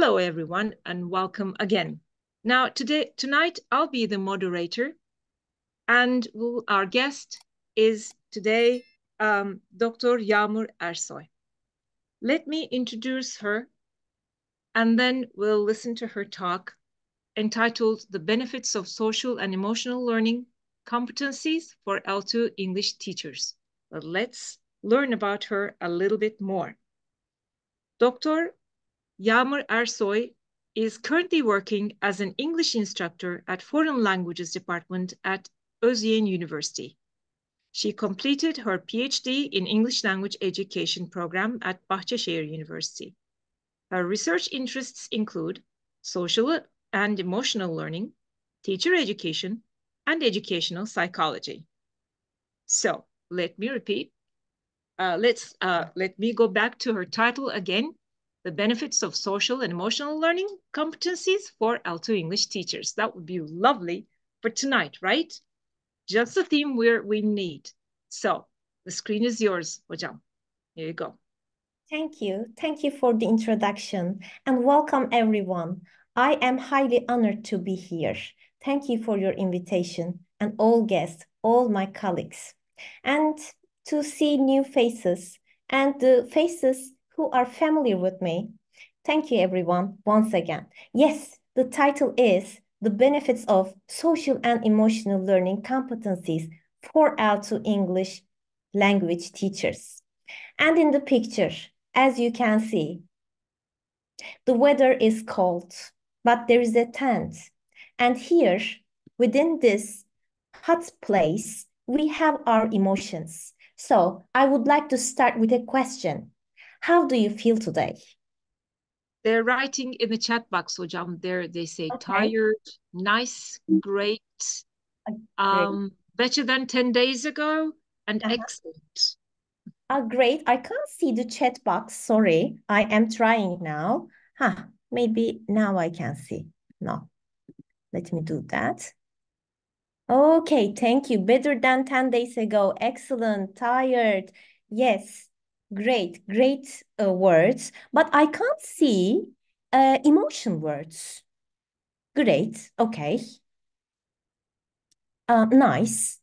Hello, everyone, and welcome again. Now, tonight, I'll be the moderator, and our guest is today Dr. Yağmur Ersoy. Let me introduce her, and then we'll listen to her talk entitled The Benefits of Social and Emotional Learning Competencies for L2 English Teachers. But let's learn about her a little bit more. Dr. Yağmur Ersoy is currently working as an English instructor at Foreign Languages Department at Özyeğin University. She completed her PhD in English Language Education program at Bahçeşehir University. Her research interests include social and emotional learning, teacher education, and educational psychology. So let me repeat. Let me go back to her title again. The benefits of social and emotional learning competencies for L2 English teachers. That would be lovely for tonight, right? Just the theme we need. So the screen is yours, hocam. Here you go. Thank you. Thank you for the introduction and welcome everyone. I am highly honored to be here. Thank you for your invitation and all guests, all my colleagues, and to see new faces and the faces who are familiar with me. Thank you everyone once again. Yes, the title is The Benefits of Social and Emotional Learning Competencies for L2 English Language Teachers. And in the picture, as you can see, the weather is cold, but there is a tent. And here, within this hot place, we have our emotions. So I would like to start with a question. How do you feel today? They're writing in the chat box, hocam. They say tired, nice, great, better than 10 days ago, and excellent. Great. I can't see the chat box. Sorry. I am trying now. Maybe now I can see. No. Let me do that. Okay, thank you. Better than 10 days ago. Excellent. Tired. Yes. Great. Great words. But I can't see emotion words. Great. Okay. Nice.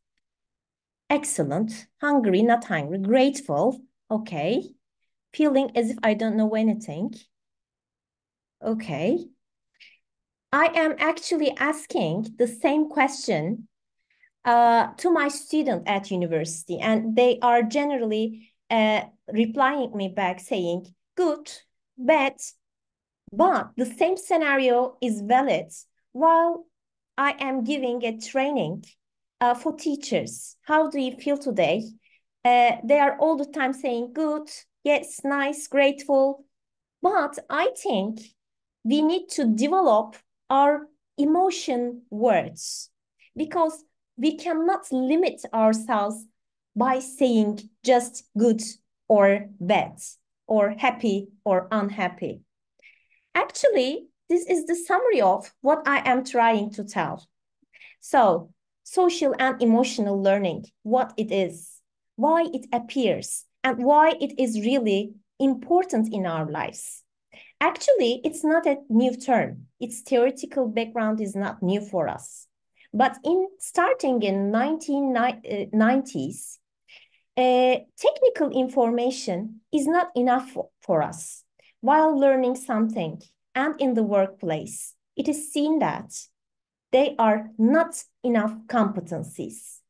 Excellent. Hungry, not hungry. Grateful. Okay. Feeling as if I don't know anything. Okay. I am actually asking the same question to my student at university, and they are generally replying me back saying, good, bad, but the same scenario is valid while I am giving a training for teachers. How do you feel today? They are all the time saying, good, yes, nice, grateful. But I think we need to develop our emotion words because we cannot limit ourselves by saying just good or bad or happy or unhappy. Actually, this is the summary of what I am trying to tell. So, social and emotional learning, what it is, why it appears, and why it is really important in our lives. Actually, it's not a new term. Its theoretical background is not new for us. But starting in 1990s, technical information is not enough for us. While learning something and in the workplace, it is seen that they are not enough competencies.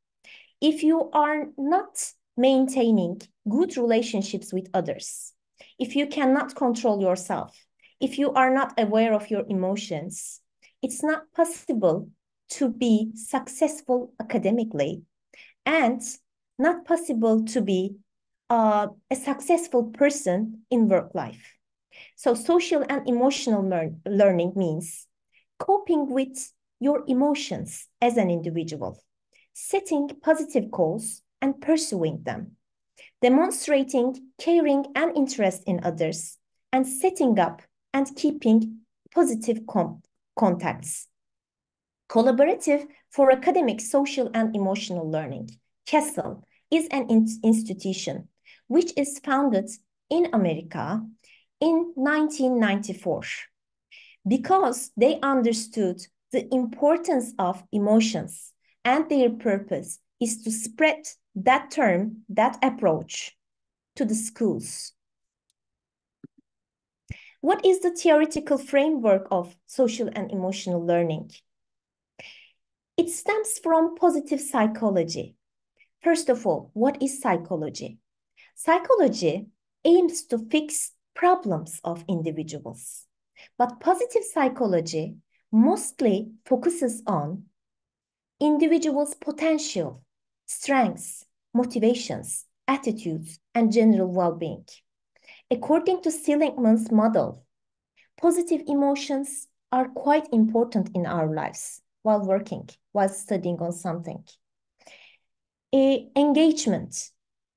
If you are not maintaining good relationships with others, if you cannot control yourself, if you are not aware of your emotions, it's not possible to be successful academically and not possible to be a successful person in work life. So social and emotional learning means coping with your emotions as an individual, setting positive goals and pursuing them, demonstrating caring and interest in others, and setting up and keeping positive contacts. Collaborative for Academic, Social and Emotional Learning, CASEL, is an institution which is founded in America in 1994. because they understood the importance of emotions, and their purpose is to spread that term, that approach to the schools. What is the theoretical framework of social and emotional learning? It stems from positive psychology. First of all, what is psychology? Psychology aims to fix problems of individuals, but positive psychology mostly focuses on individuals' potential, strengths, motivations, attitudes, and general well-being. According to Seligman's model, positive emotions are quite important in our lives while working, while studying on something. Engagement,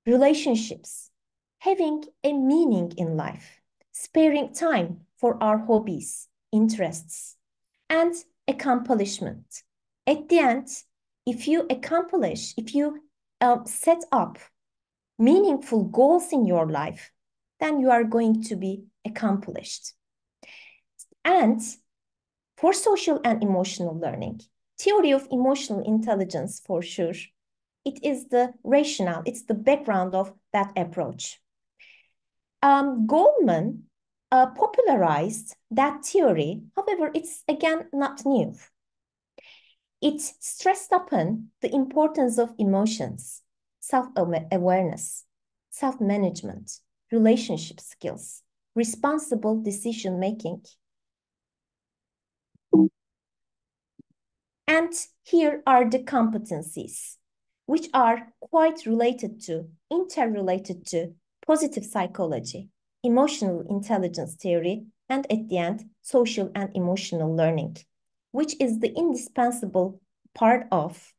relationships, having a meaning in life, sparing time for our hobbies, interests, and accomplishment. At the end, if you set up meaningful goals in your life, then you are going to be accomplished. And for social and emotional learning, theory of emotional intelligence for sure, it is the rationale, it's the background of that approach. Goleman popularized that theory. However, it's again not new. It stressed upon the importance of emotions, self-awareness, self-management, relationship skills, responsible decision-making. And here are the competencies, which are quite interrelated to positive psychology, emotional intelligence theory, and at the end, social and emotional learning, which is the indispensable part of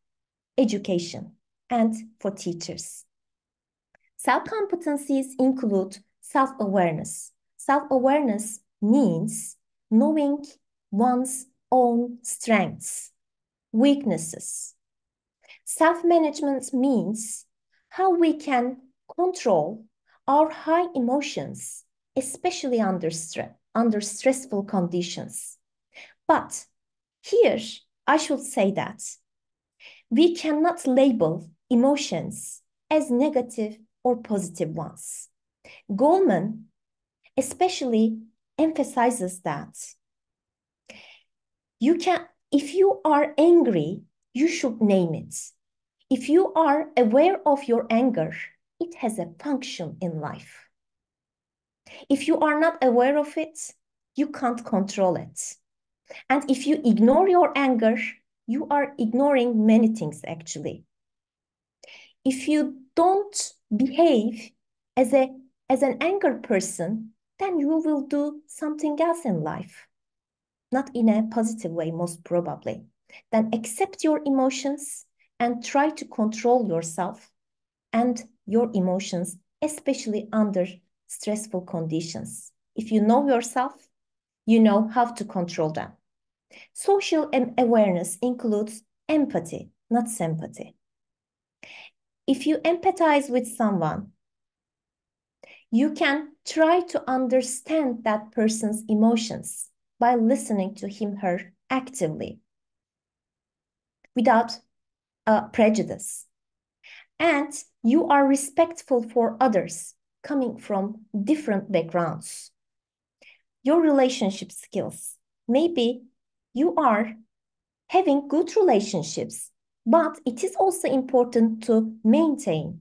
education and for teachers. Self-competencies include self-awareness. Self-awareness means knowing one's own strengths, weaknesses. Self-management means how we can control our high emotions, especially under stressful conditions. But here, I should say that we cannot label emotions as negative or positive ones. Goleman especially emphasizes that if you are angry, you should name it. If you are aware of your anger, it has a function in life. If you are not aware of it, you can't control it. And if you ignore your anger, you are ignoring many things actually. If you don't behave as an angry person, then you will do something else in life. Not in a positive way, most probably. Then accept your emotions and try to control yourself and your emotions, especially under stressful conditions. If you know yourself, you know how to control them. Social awareness includes empathy, not sympathy. If you empathize with someone, you can try to understand that person's emotions by listening to him, her actively, without prejudice. And you are respectful for others coming from different backgrounds. Your relationship skills. Maybe you are having good relationships, but it is also important to maintain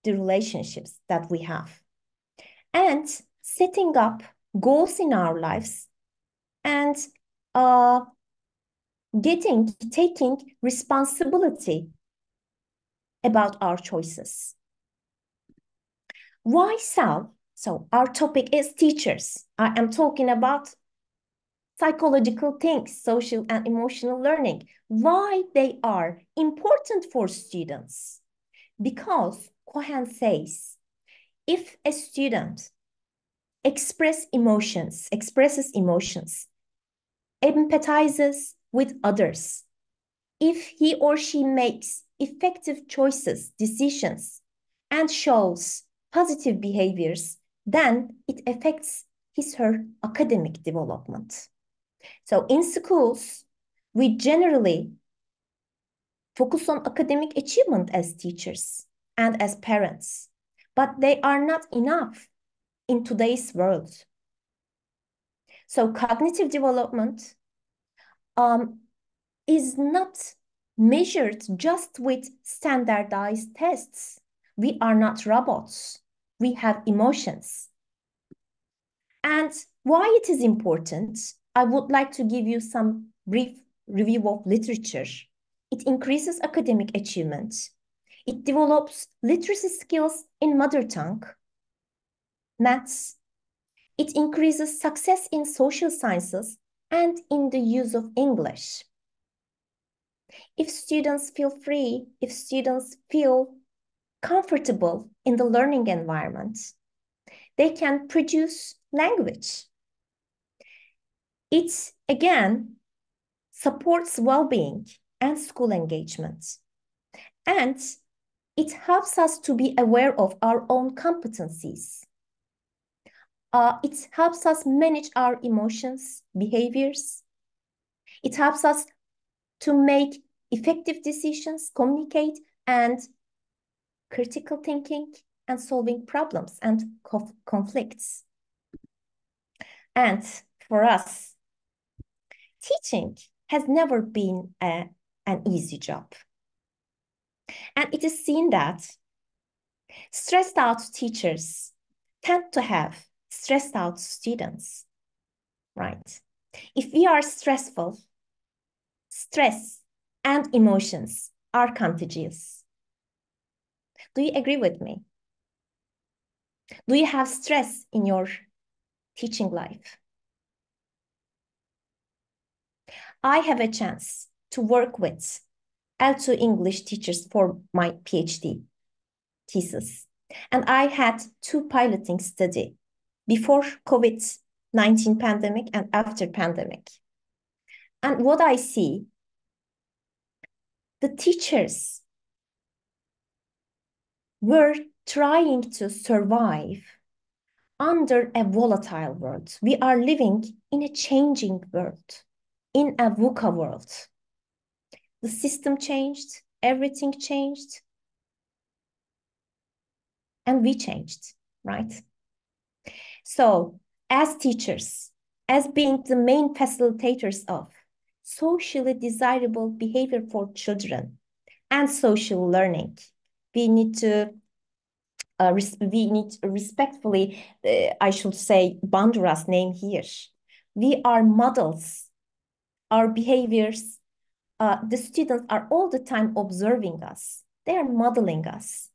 the relationships that we have. And setting up goals in our lives and taking responsibility about our choices. Why self? So our topic is teachers. I am talking about psychological things, social and emotional learning. Why they are important for students? Because Cohen says, if a student expresses emotions, empathizes with others, if he or she makes effective choices, decisions, and shows positive behaviors, then it affects his or her academic development. So in schools, we generally focus on academic achievement as teachers and as parents, but they are not enough in today's world. So cognitive development is not measured just with standardized tests. We are not robots. We have emotions. And why it is important, I would like to give you some brief review of literature. It increases academic achievement. It develops literacy skills in mother tongue, maths. It increases success in social sciences and in the use of English. If students feel free, if students feel comfortable in the learning environment, they can produce language. It, again, supports well-being and school engagement. And it helps us to be aware of our own competencies. It helps us manage our emotions, behaviors. It helps us to make effective decisions, communicate, and critical thinking and solving problems and conflicts. And for us, teaching has never been an easy job. And it is seen that stressed out teachers tend to have stressed out students, right? If we are stressful, stress and emotions are contagious. Do you agree with me? Do you have stress in your teaching life? I have a chance to work with L2 English teachers for my PhD thesis. And I had 2 piloting studies before COVID-19 pandemic and after pandemic. And what I see, the teachers were trying to survive under a volatile world. We are living in a changing world, in a VUCA world. The system changed, everything changed, and we changed, right? So as teachers, as being the main facilitators of socially desirable behavior for children and social learning, we need to respectfully, I should say, Bandura's name here. We are models. Our behaviors, the students are all the time observing us. They are modeling us.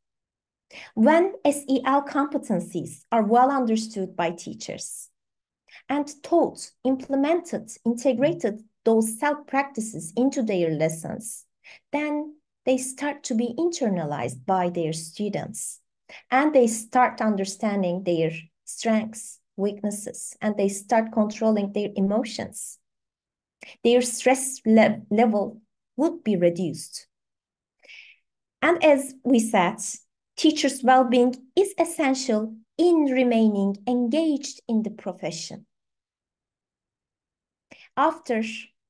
When SEL competencies are well understood by teachers and taught, implemented, integrated those self-practices into their lessons, then they start to be internalized by their students. And they start understanding their strengths, weaknesses, and they start controlling their emotions. Their stress level would be reduced. And as we said, teachers' well-being is essential in remaining engaged in the profession. After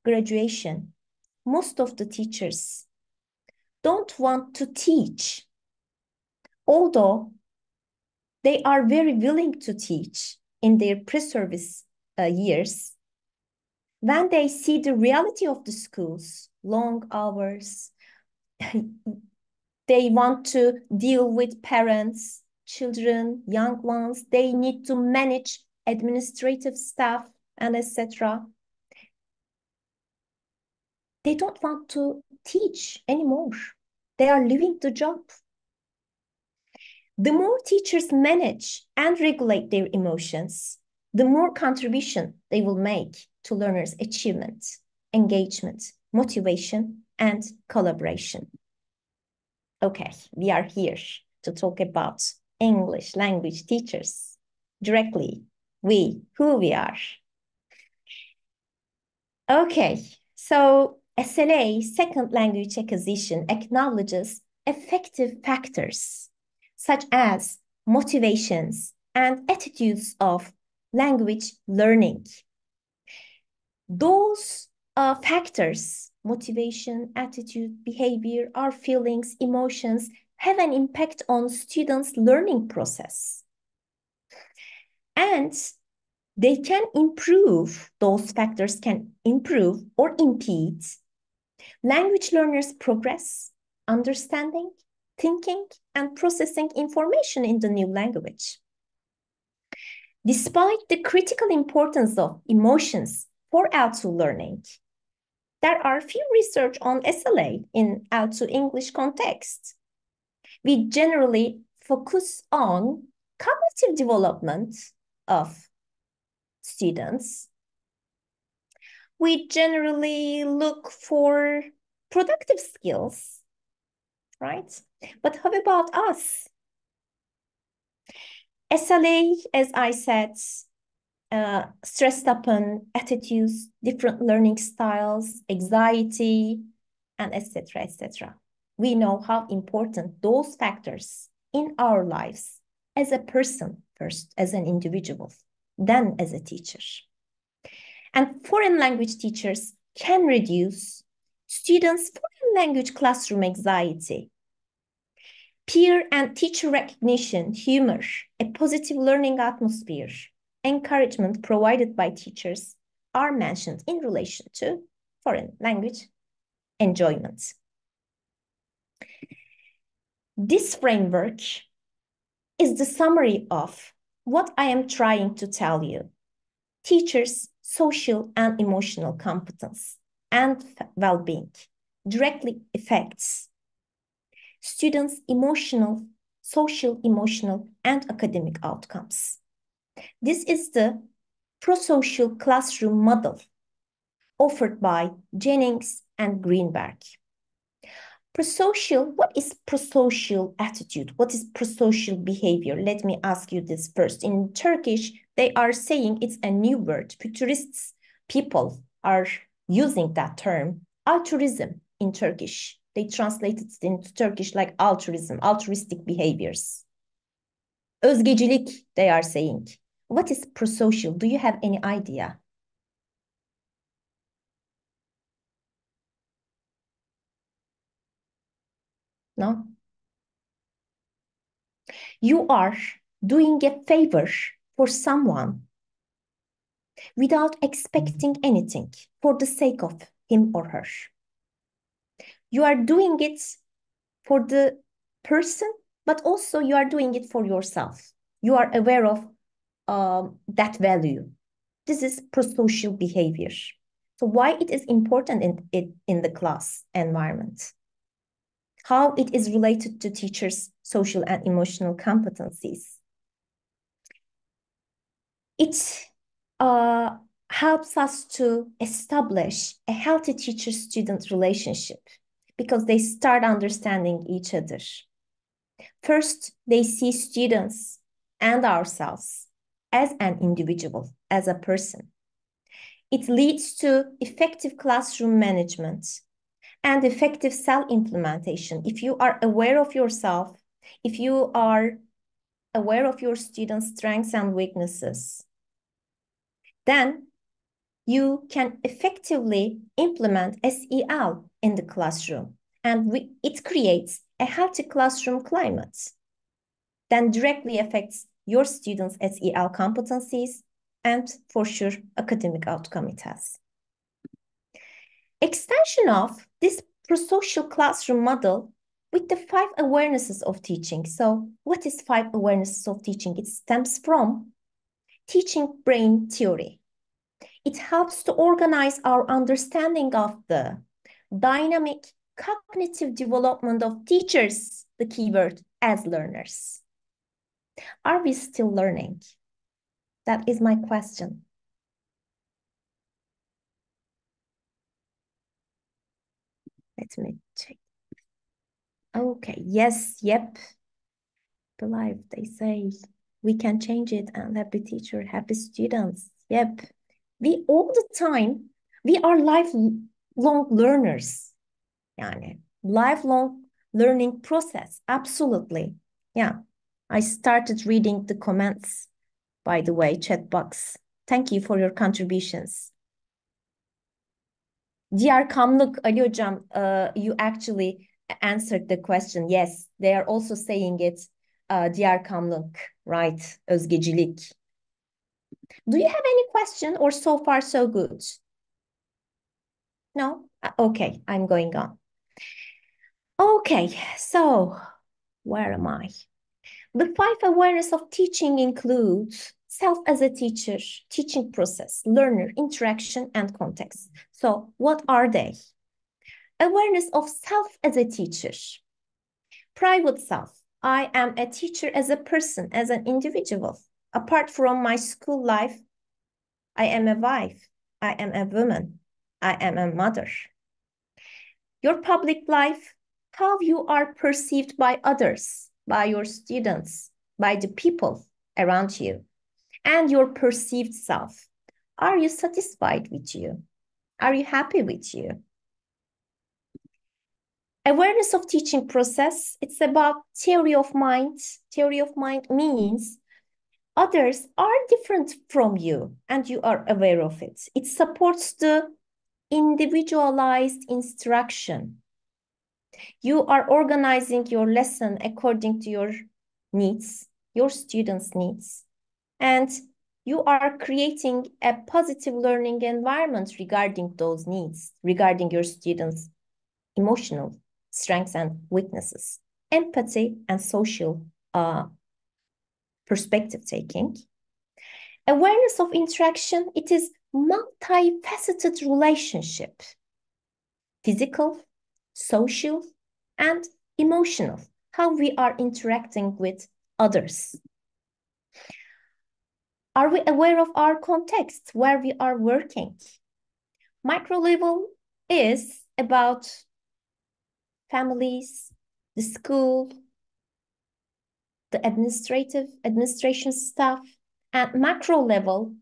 graduation, most of the teachers don't want to teach, although they are very willing to teach in their pre-service years. When they see the reality of the schools, long hours, they want to deal with parents, children, young ones, they need to manage administrative staff and etc. They don't want to teach anymore. They are leaving the job. The more teachers manage and regulate their emotions, the more contribution they will make to learners' achievement, engagement, motivation, and collaboration. Okay, we are here to talk about English language teachers. Directly, who we are. Okay, so SLA, second language acquisition, acknowledges effective factors such as motivations and attitudes of language learning. Those factors, motivation, attitude, behavior, our feelings, emotions, have an impact on students' learning process. And they can improve, those factors can improve or impede language learners' progress, understanding, thinking, and processing information in the new language. Despite the critical importance of emotions for L2 learning, there are few research on SLA in L2 English context. We generally focus on cognitive development of students. We generally look for productive skills, right? But how about us? SLA, as I said, stressed upon attitudes, different learning styles, anxiety, and etc., etc. We know how important those factors in our lives as a person first, as an individual, then as a teacher. And foreign language teachers can reduce students' foreign language classroom anxiety. Peer and teacher recognition, humor, a positive learning atmosphere, encouragement provided by teachers are mentioned in relation to foreign language enjoyment. This framework is the summary of what I am trying to tell you. Teachers' social and emotional competence and well-being directly affects students' emotional, social, emotional, and academic outcomes. This is the pro-social classroom model offered by Jennings and Greenberg. Prosocial, what is prosocial attitude? What is prosocial behavior? Let me ask you this first. In Turkish, they are saying it's a new word. Futurists people are using that term, altruism in Turkish. They translated it into Turkish like altruism, altruistic behaviors. Özgecilik, they are saying. What is prosocial? Do you have any idea? No? You are doing a favor for someone without expecting anything for the sake of him or her. You are doing it for the person, but also you are doing it for yourself. You are aware of that value. This is prosocial behavior. So why it is important in the class environment? How it is related to teachers' social and emotional competencies. It helps us to establish a healthy teacher-student relationship because they start understanding each other. First, they see students and ourselves as an individual, as a person. It leads to effective classroom management and effective self-implementation. If you are aware of yourself, if you are aware of your students' strengths and weaknesses, then you can effectively implement SEL in the classroom, and it creates a healthy classroom climate. Then directly affects your students' SEL competencies and for sure academic outcome it has. Extension of this prosocial classroom model with the 5 awarenesses of teaching. So what is 5 awarenesses of teaching? It stems from teaching brain theory. It helps to organize our understanding of the dynamic cognitive development of teachers, the keyword, as learners. Are we still learning? That is my question. Let me check. Okay, yes, yep. Believe they say we can change it, and happy teacher, happy students. Yep. We all the time, we are lifelong learners. Yani lifelong learning process, absolutely. Yeah, I started reading the comments, by the way, chat box. Thank you for your contributions. Diyarkamlık, Ali Hocam, you actually answered the question. Yes, they are also saying it, Diyarkamlık, right? Özgecilik. Do you have any question or so far so good? No? Okay, I'm going on. Okay, so where am I? The 5 awareness of teaching includes self as a teacher, teaching process, learner, interaction, and context. So what are they? Awareness of self as a teacher. Private self. I am a teacher as a person, as an individual. Apart from my school life, I am a wife. I am a woman. I am a mother. Your public life, how you are perceived by others, by your students, by the people around you, and your perceived self. Are you satisfied with you? Are you happy with you? Awareness of teaching process, it's about theory of mind. Theory of mind means others are different from you and you are aware of it. It supports the individualized instruction. You are organizing your lesson according to your needs, your students' needs, and you are creating a positive learning environment regarding those needs, regarding your students' emotional strengths and weaknesses, empathy and social perspective taking. Awareness of interaction, it is multifaceted relationship, physical, social, and emotional, how we are interacting with others. Are we aware of our context, where we are working? Micro level is about families, the school, the administration staff, and macro level,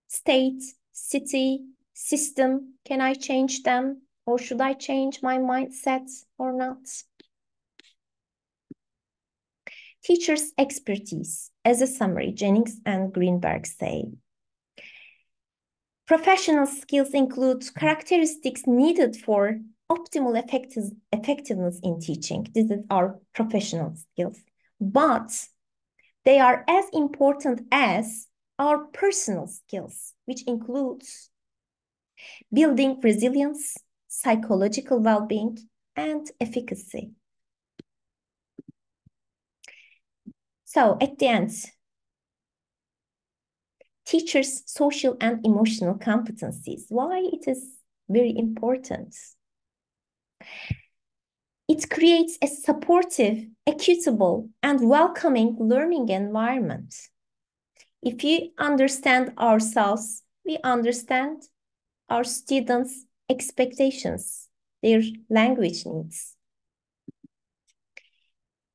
state, city, system. Can I change them, or should I change my mindset or not? Teachers' expertise. As a summary, Jennings and Greenberg say, professional skills include characteristics needed for optimal effectiveness in teaching. This is our professional skills. But they are as important as our personal skills, which includes building resilience, psychological well-being, and efficacy. So at the end, teachers' social and emotional competencies. Why it is very important? It creates a supportive, equitable, and welcoming learning environment. If we understand ourselves, we understand our students' expectations, their language needs.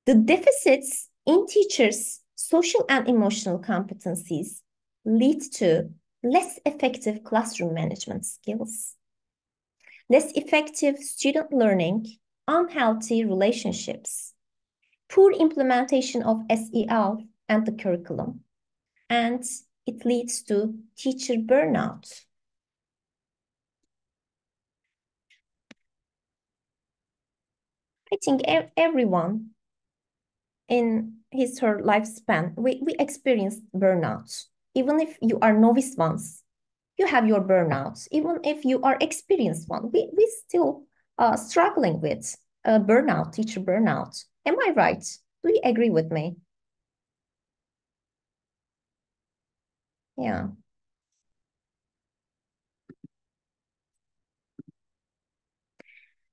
The deficits in teachers' social and emotional competencies lead to less effective classroom management skills, less effective student learning, unhealthy relationships, poor implementation of SEL and the curriculum, and it leads to teacher burnout. I think everyone in his or her lifespan, we experience burnout. Even if you are novice ones, you have your burnouts. Even if you are experienced one, we still struggling with burnout, teacher burnout. Am I right? Do you agree with me? Yeah.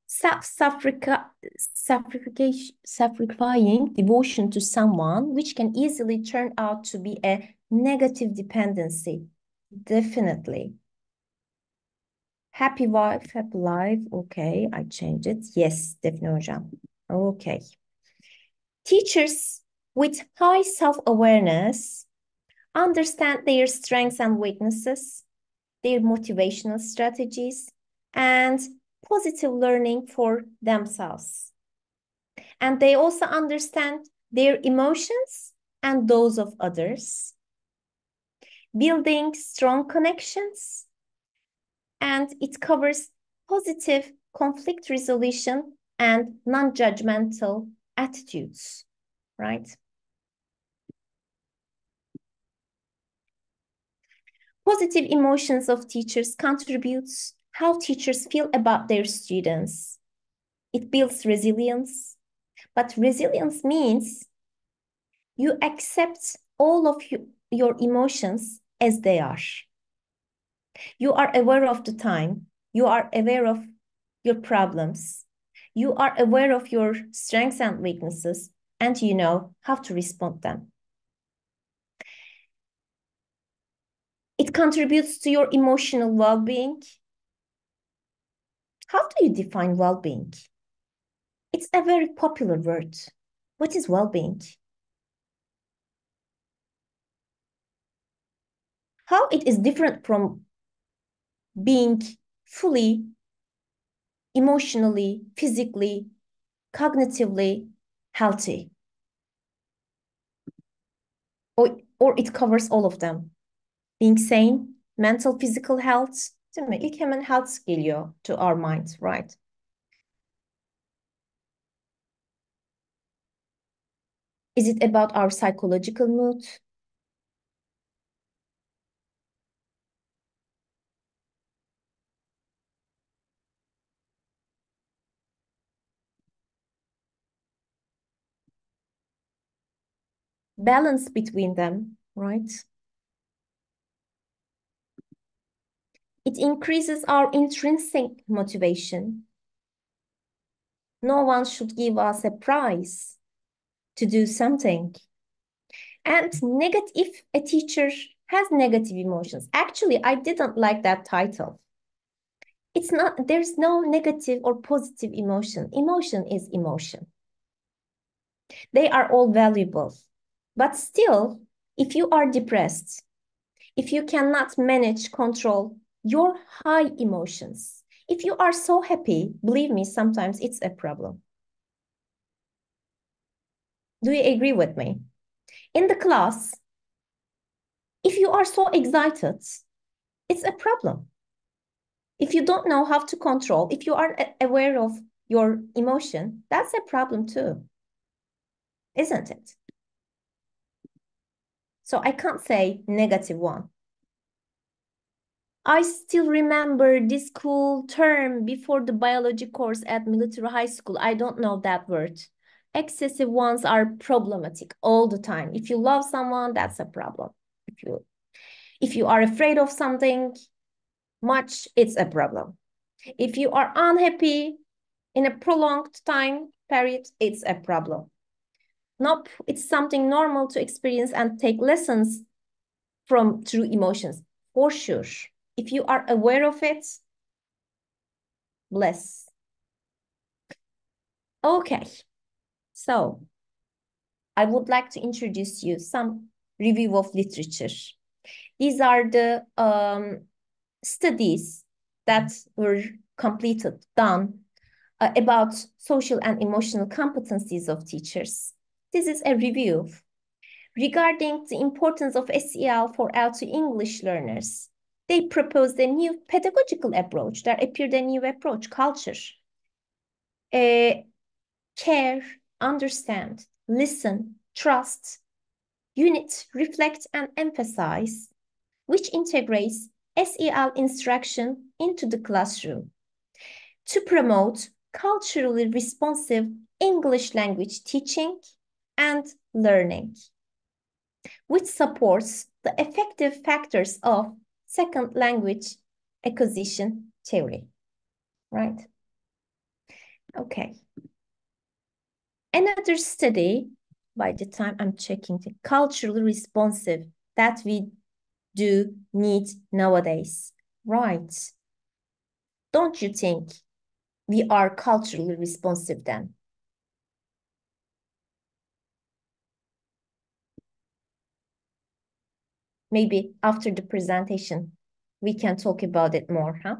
Sacrificing devotion to someone, which can easily turn out to be a negative dependency. Definitely. Happy wife, happy life. Okay, I changed it. Yes, definitely hocam. Okay. Teachers with high self-awareness understand their strengths and weaknesses, their motivational strategies, and positive learning for themselves. And they also understand their emotions and those of others, building strong connections, and it covers positive conflict resolution, and non-judgmental attitudes, right? Positive emotions of teachers contributes how teachers feel about their students. It builds resilience, but resilience means you accept all of your emotions as they are. You are aware of the time. You are aware of your problems. You are aware of your strengths and weaknesses, and you know how to respond to them. It contributes to your emotional well-being. How do you define well-being? It's a very popular word. What is well-being? How it is different from being fully emotionally, physically, cognitively healthy? Or it covers all of them. Being sane, mental, physical health, değil mi? İlk hemen health geliyor to our minds, right? Is it about our psychological mood? Balance between them, right? It increases our intrinsic motivation. No one should give us a prize to do something. And if a teacher has negative emotions, actually, I didn't like that title. It's not, there's no negative or positive emotion. Emotion is emotion. They are all valuable. But still, if you are depressed, if you cannot manage, control your high emotions, if you are so happy, believe me, sometimes it's a problem. Do you agree with me? In the class, if you are so excited, it's a problem. If you don't know how to control, if you aren't aware of your emotion, that's a problem too, isn't it? So I can't say negative one. I still remember this cool term before the biology course at military high school. I don't know that word. Excessive ones are problematic all the time. If you love someone, that's a problem. If you are afraid of something much, it's a problem. If you are unhappy in a prolonged time period, it's a problem. Nope, it's something normal to experience and take lessons from through emotions, for sure. If you are aware of it, bless. Okay, so I would like to introduce you some review of literature. These are the studies that were completed, done about social and emotional competencies of teachers. This is a review regarding the importance of SEL for L2 English learners. They proposed a new pedagogical approach. There appeared a new approach, culture. Care, understand, listen, trust, unit, reflect, and emphasize, which integrates SEL instruction into the classroom to promote culturally responsive English language teaching and learning, which supports the effective factors of second language acquisition theory, right? Okay. Another study, by the time I'm checking, the culturally responsive that we do need nowadays, right? Don't you think we are culturally responsive then? Maybe after the presentation, we can talk about it more, huh?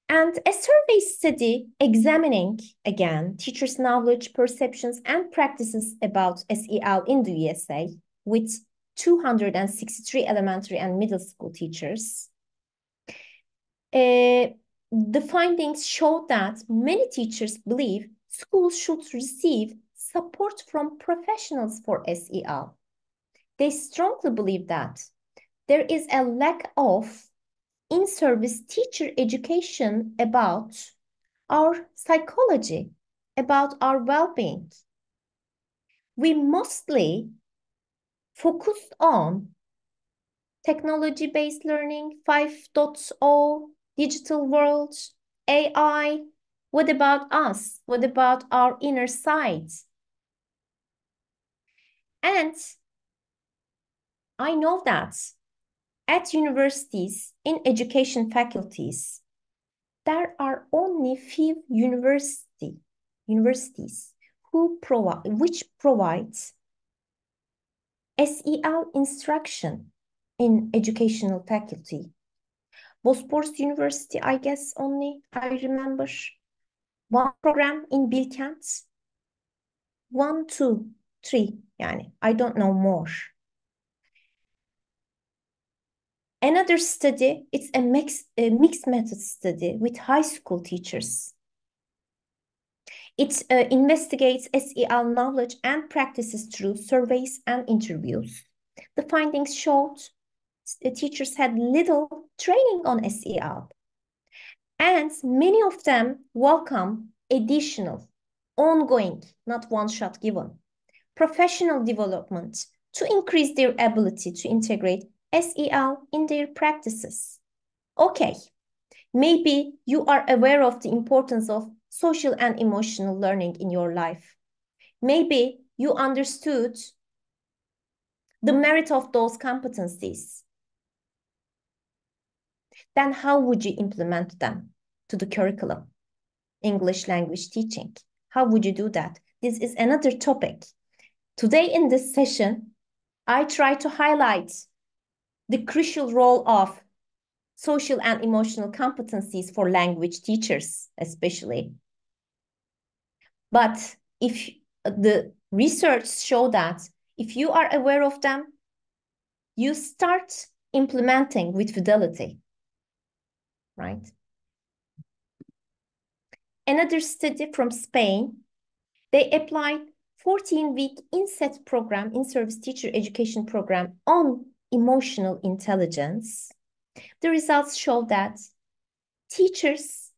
And a survey study examining, again, teachers' knowledge, perceptions, and practices about SEL in the USA with 263 elementary and middle school teachers the findings show that many teachers believe schools should receive support from professionals for SEL. They strongly believe that there is a lack of in-service teacher education about our psychology, about our well-being. We mostly focused on technology-based learning, 5.0, digital world, AI. What about us? What about our inner sides? And I know that at universities, in education faculties, there are only few universities which provides SEL instruction in educational faculty. Bosporus University, I guess only, I remember, one program in Bilkent, 1, 2, 3, yani, I don't know more. Another study, it's a mixed method study with high school teachers. It investigates SEL knowledge and practices through surveys and interviews. The findings showed the teachers had little training on SEL, and many of them welcome additional, ongoing, not one-shot given, professional development to increase their ability to integrate SEL in their practices. Okay, maybe you are aware of the importance of social and emotional learning in your life. Maybe you understood the merit of those competencies. Then how would you implement them to the curriculum? English language teaching. How would you do that? This is another topic. Today in this session, I try to highlight the crucial role of social and emotional competencies for language teachers, especially. But if the research show that if you are aware of them, you start implementing with fidelity, right? Another study from Spain, they applied 14-week inset program, in-service teacher education program on emotional intelligence. The results show that teachers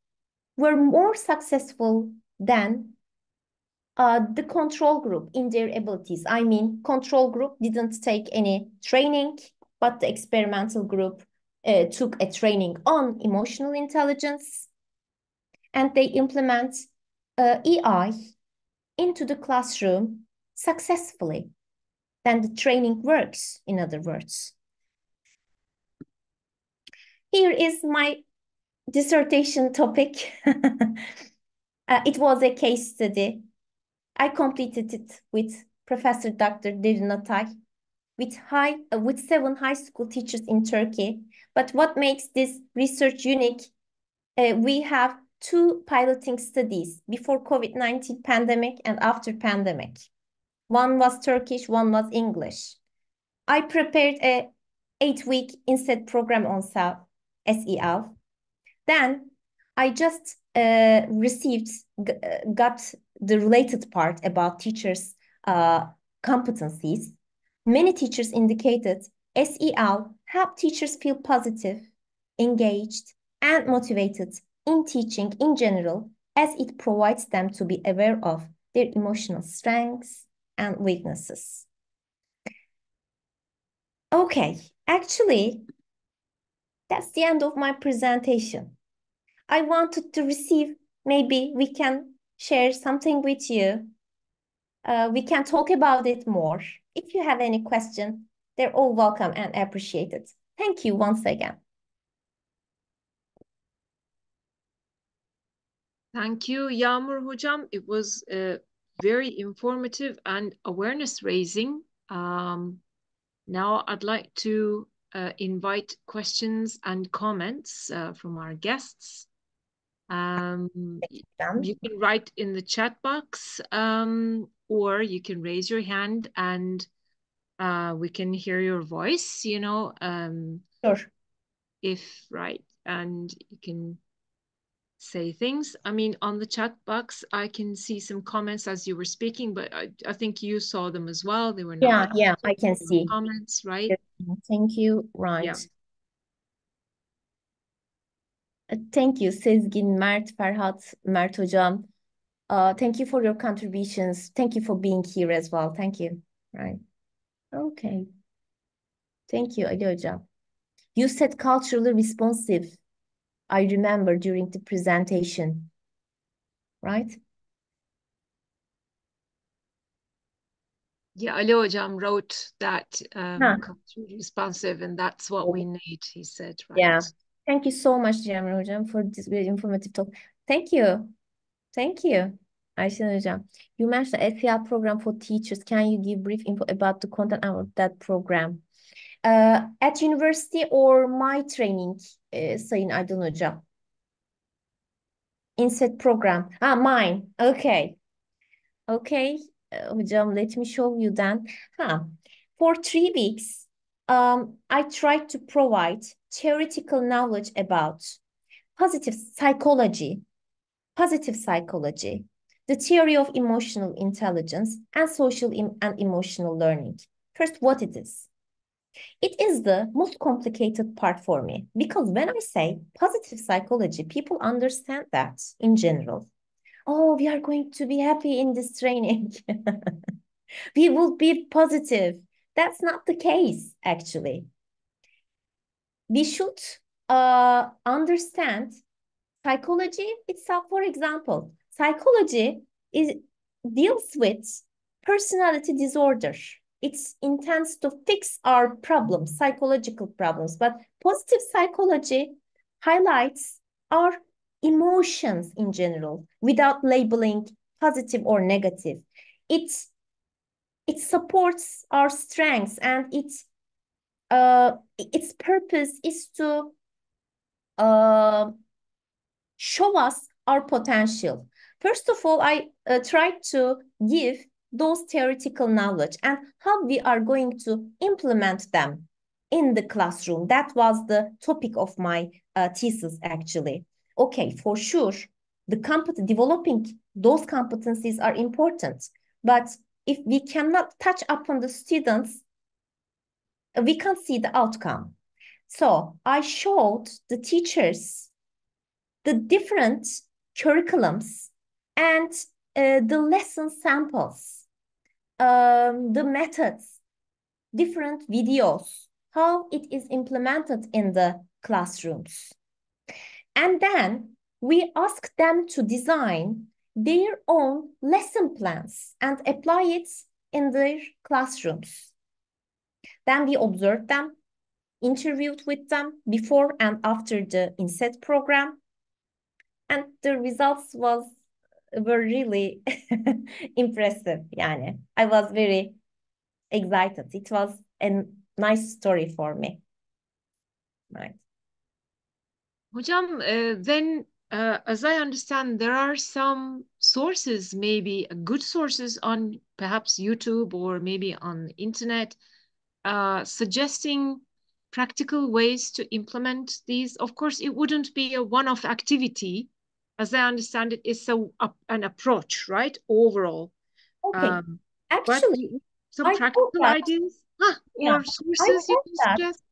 were more successful than the control group in their abilities. I mean, control group didn't take any training, but the experimental group took a training on emotional intelligence, and they implement EI into the classroom successfully. Then the training works, in other words. Here is my dissertation topic. It was a case study. I completed it with Professor Dr. Dymnicki with 7 high school teachers in Turkey. But what makes this research unique? We have 2 piloting studies before COVID-19 pandemic and after pandemic. One was Turkish, one was English. I prepared a 8-week inset program on SEL. Then I just got the related part about teachers' competencies. Many teachers indicated SEL helped teachers feel positive, engaged, and motivated in teaching in general, as it provides them to be aware of their emotional strengths and weaknesses. Okay, actually, that's the end of my presentation. I wanted to receive, maybe we can share something with you. We can talk about it more. If you have any question, they're all welcome and appreciated. Thank you once again. Thank you, Yağmur Hocam. It was very informative and awareness raising. Now I'd like to invite questions and comments from our guests. You can write in the chat box, or you can raise your hand and we can hear your voice, Sure. If right, and you can say things. I mean, on the chat box, I can see some comments as you were speaking, but I think you saw them as well. They were not Yeah, I can questions, see. comments, right? Thank you. Yeah. Right. Thank you, Sezgin, Mert, Ferhat, Mert Hocam. Thank you for your contributions. Thank you for being here as well. Thank you. Right. Okay. Thank you, Ali Hocam. You said culturally responsive. I remember during the presentation, right? Yeah, Ali Hocam wrote that Huh. culturally responsive, and that's what we need, he said, Yeah. right? Thank you so much, Yağmur Hocam, for this very informative talk. Thank you. Thank you, Ayşen Hocam. You mentioned SEL program for teachers. Can you give brief info about the content of that program? At university or my training, Sayın Aydın Hocam? Inset program. Ah, mine. Okay. Okay. Hocam, let me show you then. For 3 weeks, I tried to provide theoretical knowledge about positive psychology, the theory of emotional intelligence, and social and emotional learning. First, what it is. It is the most complicated part for me because when I say positive psychology, people understand that in general. Oh, we are going to be happy in this training. We will be positive. That's not the case, actually. We should understand psychology itself. For example, psychology deals with personality disorder. It intends to fix our problems, psychological problems, but positive psychology highlights our emotions in general without labeling positive or negative. It it supports our strengths, and its purpose is to uh, show us our potential. First of all, I tried to give those theoretical knowledge and how we are going to implement them in the classroom. That was the topic of my thesis, actually. Okay, for sure, developing those competencies are important, but if we cannot touch upon the students, we can't see the outcome. So I showed the teachers the different curriculums and the lesson samples, the methods, different videos, how it is implemented in the classrooms. And then we ask them to design their own lesson plans and apply it in their classrooms. Then we observed them, interviewed with them before and after the INSET program, and the results were really impressive. Yani, I was very excited. It was a nice story for me. Right. Hocam, then as I understand, there are some sources, maybe good sources on perhaps YouTube or maybe on the internet, suggesting practical ways to implement these. Of course, it wouldn't be a one-off activity. As I understand it, it's an approach, right? Overall. Okay. Um, but Actually, some I hope practical that, ideas, yeah, or I sources you hope can that suggest?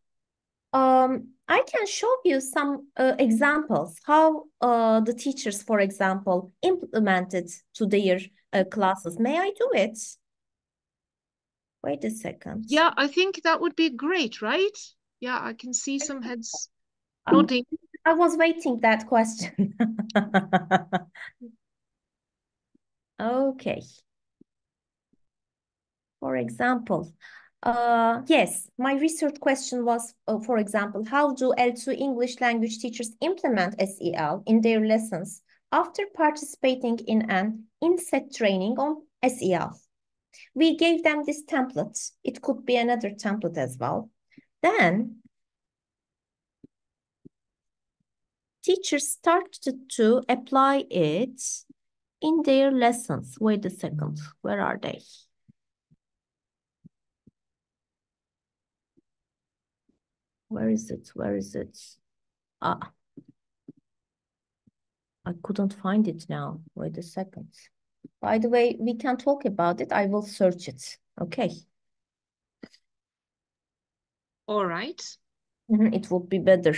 I can show you some examples how the teachers, for example, implemented to their classes. May I do it? Wait a second. Yeah, I think that would be great, right? Yeah, I can see some heads Um, nodding. I was waiting that question. Okay. For example, yes, my research question was, for example, how do L2 English language teachers implement SEL in their lessons after participating in an inset training on SEL? We gave them this template. It could be another template as well. Then teachers started to apply it in their lessons. Wait a second, where are they? Where is it? Where is it? Ah. I couldn't find it now. Wait a second. By the way, we can talk about it. I will search it. Okay. All right. It would be better.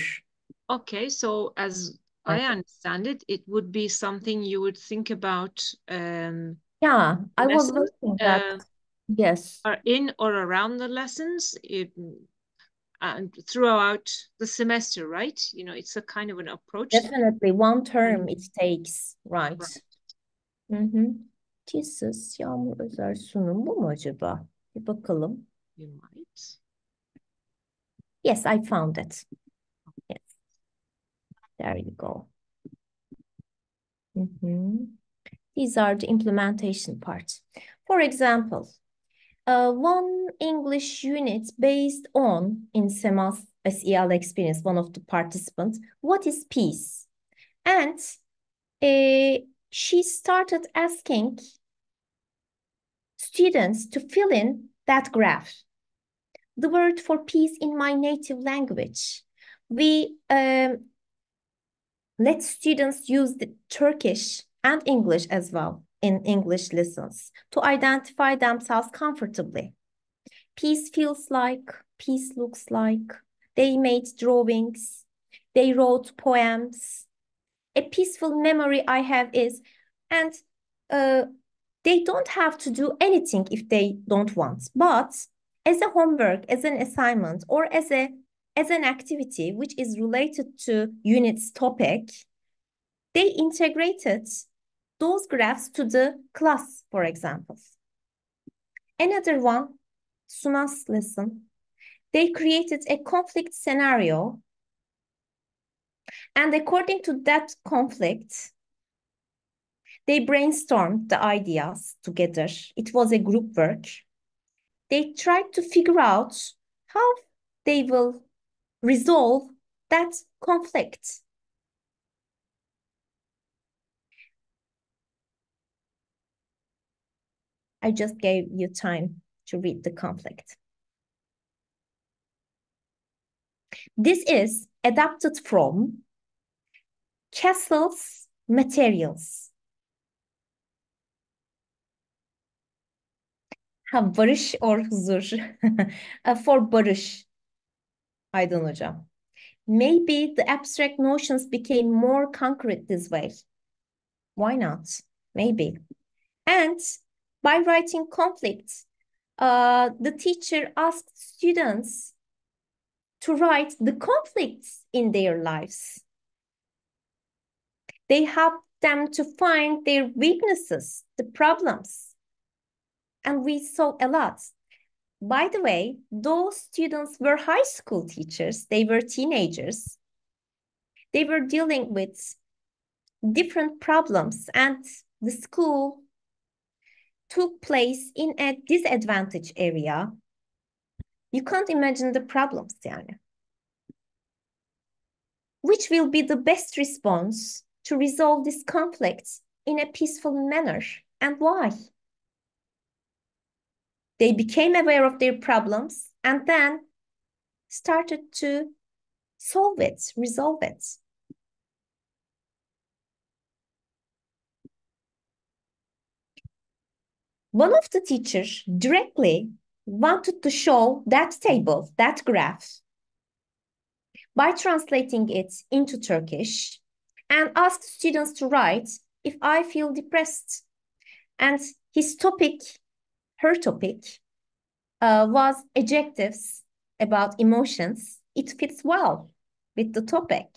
Okay, so as I understand it, it would be something you would think about Yeah, I was lessons looking that. Yes. are in or around the lessons and throughout the semester, right? You know, it's a kind of an approach. Definitely one term it takes, right? Right. Thesis, Yağmur Özer sunum bu mu acaba? Bir bakalım. You might. Yes, I found it. Yes. There you go. These are the implementation parts. For example, one English unit based on, in Sema's SEL experience, one of the participants, what is peace? And she started asking students to fill in that graph. The word for peace in my native language. We let students use the Turkish and English as well in English lessons to identify themselves comfortably. Peace feels like, peace looks like. They made drawings. They wrote poems. A peaceful memory I have is, and they don't have to do anything if they don't want. But as a homework, as an assignment, or as an activity which is related to unit's topic, they integrated those graphs to the class, for example. Another one, Suna's lesson, they created a conflict scenario. And according to that conflict, they brainstormed the ideas together. It was a group work. They tried to figure out how they will resolve that conflict. I just gave you time to read the conflict. This is adapted from Castle's Materials. Barış or huzur. For barış. Aydın hocam. Maybe the abstract notions became more concrete this way. Why not? Maybe. And by writing conflicts, the teacher asked students to write the conflicts in their lives. They helped them to find their weaknesses, the problems. And we saw a lot. By the way, those students were high school teachers. They were teenagers. They were dealing with different problems, and the school took place in a disadvantaged area. You can't imagine the problems, yani. Which will be the best response to resolve this conflict in a peaceful manner, and why? They became aware of their problems and then started to solve it, resolve it. One of the teachers directly wanted to show that table, that graph, by translating it into Turkish and asked students to write, if I feel depressed. And his topic, her topic, was adjectives about emotions. It fits well with the topic.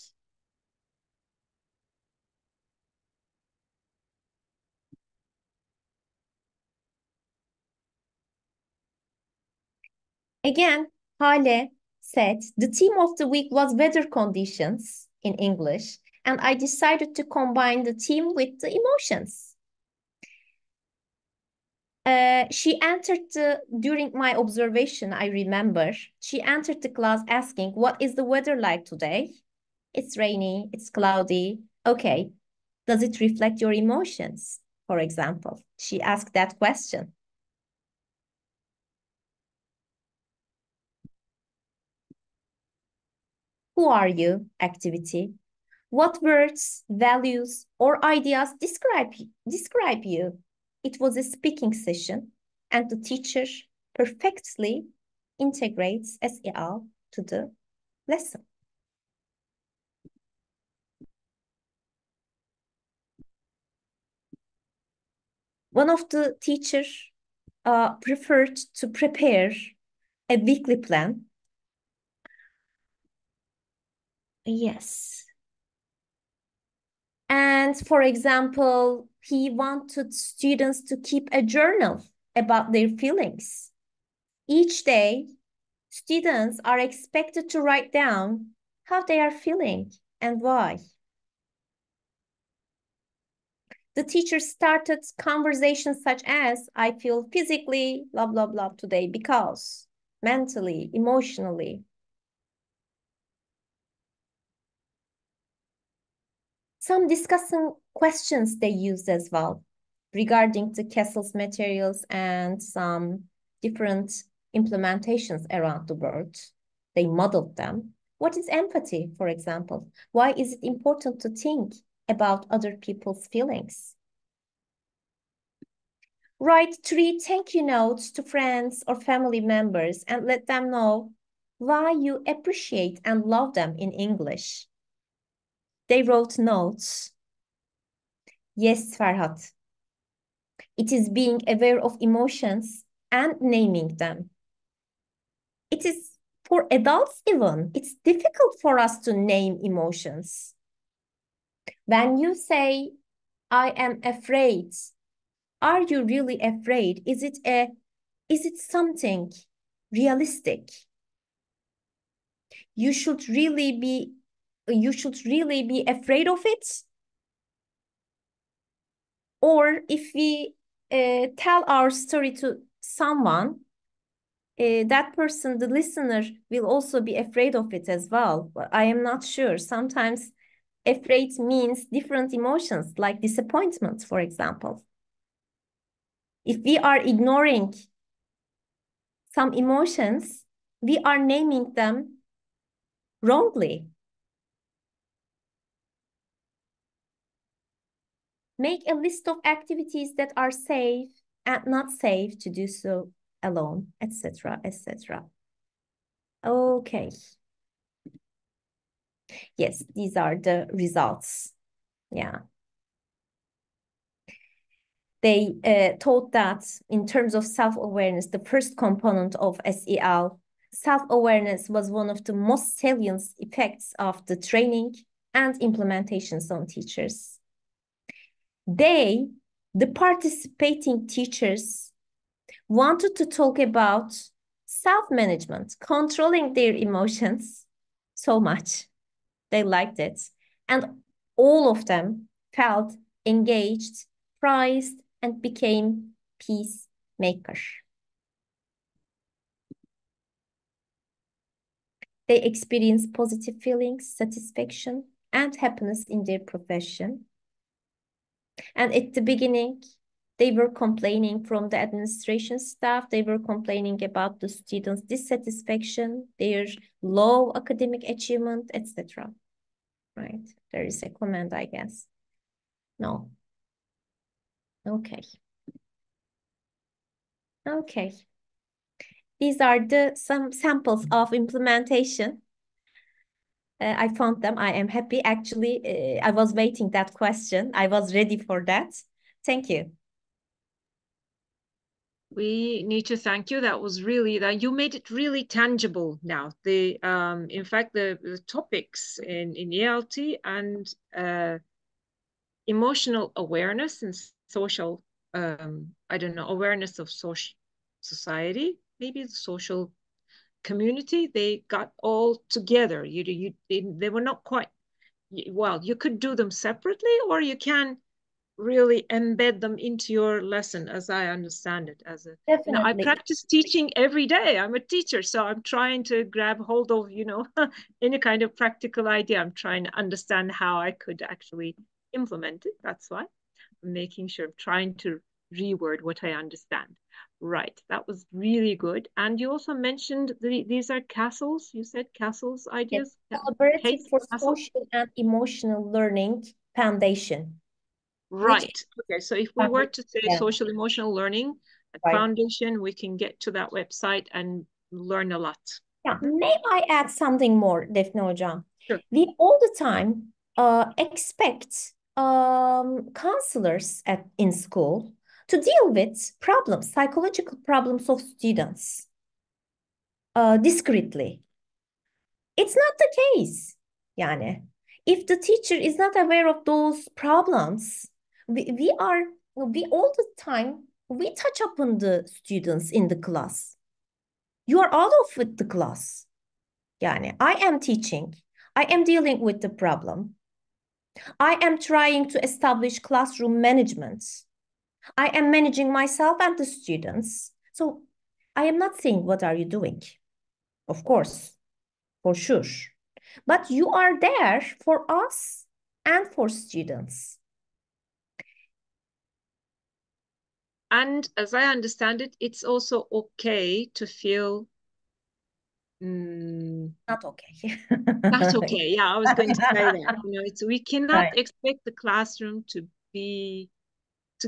Again, Hale said, the theme of the week was weather conditions in English, and I decided to combine the theme with the emotions. She entered during my observation, I remember, she entered the class asking, what is the weather like today? It's rainy, it's cloudy. Okay, does it reflect your emotions? For example, she asked that question. Who are you? Activity. What words, values, or ideas describe you? It was a speaking session, and the teacher perfectly integrates SEL to the lesson. One of the teachers preferred to prepare a weekly plan. Yes. And for example, he wanted students to keep a journal about their feelings. Each day, students are expected to write down how they are feeling and why. The teacher started conversations such as, I feel physically, blah, blah, blah today because, mentally, emotionally. Some discussing questions they used as well regarding the castle's materials and some different implementations around the world. They modeled them. What is empathy, for example? Why is it important to think about other people's feelings? Write 3 thank you notes to friends or family members and let them know why you appreciate and love them in English. They wrote notes. Yes, Farhat. It is being aware of emotions and naming them. It is for adults even. It's difficult for us to name emotions. When you say, I am afraid, are you really afraid? Is it something realistic? You should really be afraid of it. Or if we tell our story to someone, that person, the listener, will also be afraid of it as well. I am not sure. Sometimes afraid means different emotions, like disappointment, for example. If we are ignoring some emotions, we are naming them wrongly. Make a list of activities that are safe and not safe to do so alone, etc., etc. Okay. Yes, these are the results. Yeah. They taught that in terms of self-awareness, the first component of SEL, self-awareness was one of the most salient effects of the training and implementations on teachers. The participating teachers, wanted to talk about self-management, controlling their emotions so much. They liked it. And all of them felt engaged, prized, and became peacemakers. They experienced positive feelings, satisfaction, and happiness in their profession. And at the beginning, they were complaining from the administration staff. They were complaining about the students' dissatisfaction, their low academic achievement, etc. Right? There is a comment, I guess. No. Okay. Okay. These are some samples of implementation. I found them. I am happy. Actually, I was waiting that question. I was ready for that. Thank you. We need to thank you. That was really that you made it really tangible now. In fact the topics in ELT and emotional awareness and social I don't know, awareness of social society, maybe the social community, they got all together. They were not quite well. You could do them separately, or you can really embed them into your lesson, as I understand it. I Definitely. practice teaching every day. I'm a teacher, so I'm trying to grab hold of, any kind of practical idea. I'm trying to understand how I could actually implement it. That's why I'm making sure I'm trying to reword what I understand. Right, that was really good. And you also mentioned these are castles. You said castles Yes. ideas, Collaborative case for castle. social and emotional learning foundation, which Right. Okay. So if we were foundation, to say yeah, social emotional learning at right. foundation, we can get to that website and learn a lot. Yeah, may I add something more, Defne Hocam? Sure. We all the time expect counselors in school to deal with problems, psychological problems of students discreetly. It's not the case. Yani, if the teacher is not aware of those problems, we all the time we touch upon the students in the class. You are out of with the class. Yani, I am teaching. I am dealing with the problem. I am trying to establish classroom management. I am managing myself and the students. So I am not saying what are you doing? Of course, for sure. But you are there for us and for students. And as I understand it, it's also okay to feel Not okay. that's okay. Yeah, I was going to say that. We cannot Right. expect the classroom to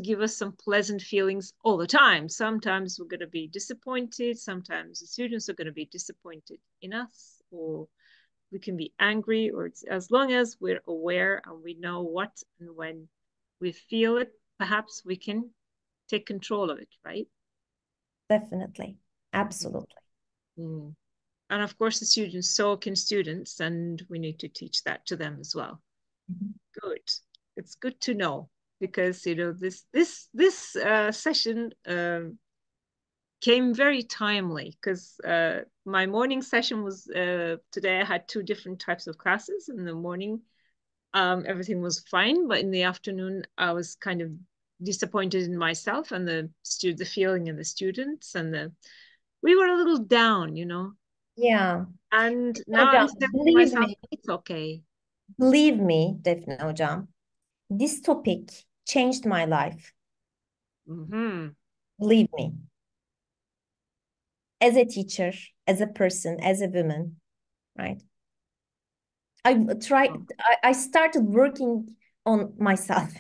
give us some pleasant feelings all the time. Sometimes we're going to be disappointed. Sometimes the students are going to be disappointed in us, or we can be angry, or as long as we're aware and we know what and when we feel it, perhaps we can take control of it, right? Definitely. Absolutely. Mm. And of course, the students, so can students, and we need to teach that to them as well. Mhm. Good. It's good to know because this session came very timely because my morning session was today. I had two different types of classes. In the morning, everything was fine, but in the afternoon, I was kind of disappointed in myself and the feeling in the students, and we were a little down. Yeah. And now I'm Hocam, saying to myself, it's okay. believe me, Defne Hocam, this topic changed my life. Mm-hmm. Believe me, as a teacher, as a person, as a woman, right? I started working on myself.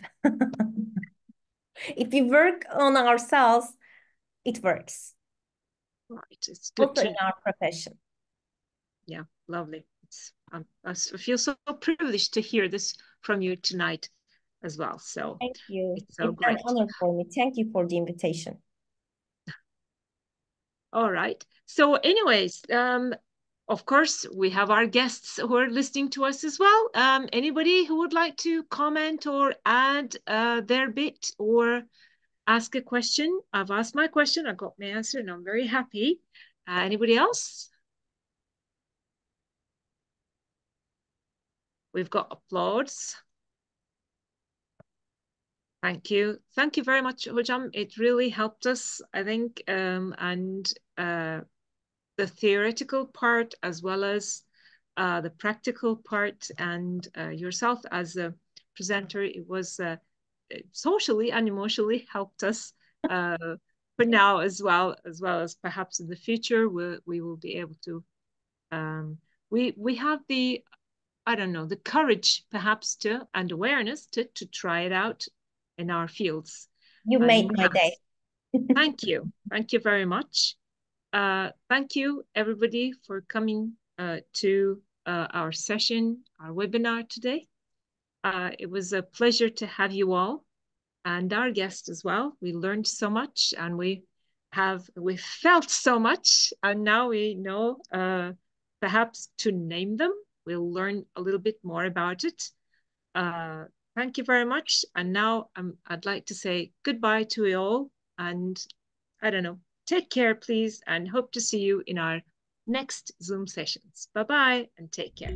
If we work on ourselves, it works. Right, it's good Also to in know. our profession. Yeah, lovely. I feel so privileged to hear this from you tonight as well. So Thank you. it's so It's an great. honor for me. Thank you for the invitation. All right. So, anyways, of course, we have our guests who are listening to us as well. Anybody who would like to comment or add their bit or ask a question? I've asked my question, I got my answer, and I'm very happy. Anybody else? We've got applause. Thank you. Thank you very much, Hojam. It really helped us, I think, and the theoretical part as well as the practical part, and yourself as a presenter, it was socially and emotionally helped us for now as well as perhaps in the future we will be able to we have the I don't know, the courage perhaps to and awareness to try it out in our fields. You And made my day. thank you. Thank you very much. Thank you, everybody, for coming to our session, our webinar today. It was a pleasure to have you all and our guest as well. We learned so much and we felt so much, and now we know perhaps to name them. We'll learn a little bit more about it. Uh, Thank you very much. And now I'd like to say goodbye to you all. And I don't know, take care, please, and hope to see you in our next Zoom sessions. Bye bye and take care.